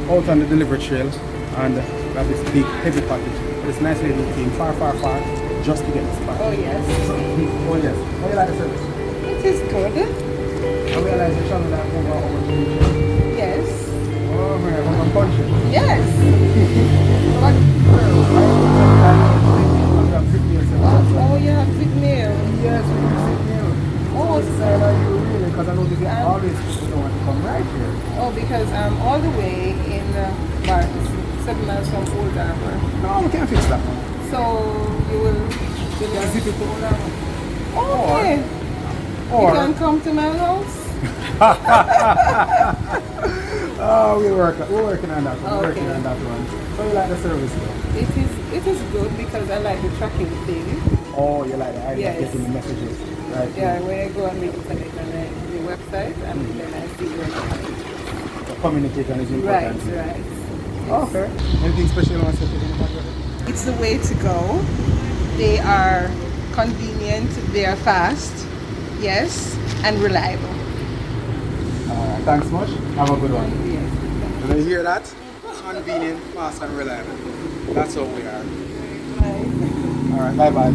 out on the delivery trail and we have this big heavy package. This nice lady who came far just to get this package. Oh yes. Oh yes. How you like the service? It is good. I realize you travel like over to the Yes. Oh man, I'm punching. Yes. Oh, you have zip mail. Yes, we do zip mail. Oh, Excited are you really? Because I know they get all these people don't want to come right here. Oh, because I'm all the way in about 7 miles from Old Harbor. No, we can't fix that one. So you will. You can zip it to Old Harbor. Okay. Or You can come to my house. oh, we're working on that one. We're Okay. working on that one. So you like the service though? It is good because I like the tracking thing. Oh, you like the idea of Yes. getting the messages, right? Yeah, where I go and make it on the website and then I see where the package is. The communication is Right, important. right. Okay. Anything special you want to say to the package? It's the way to go. They are convenient, they are fast, yes, and reliable. Alright, thanks much. Have a good one. Yes. Did you hear that? Convenient, fast and reliable. That's how we are. Right. Alright, bye bye.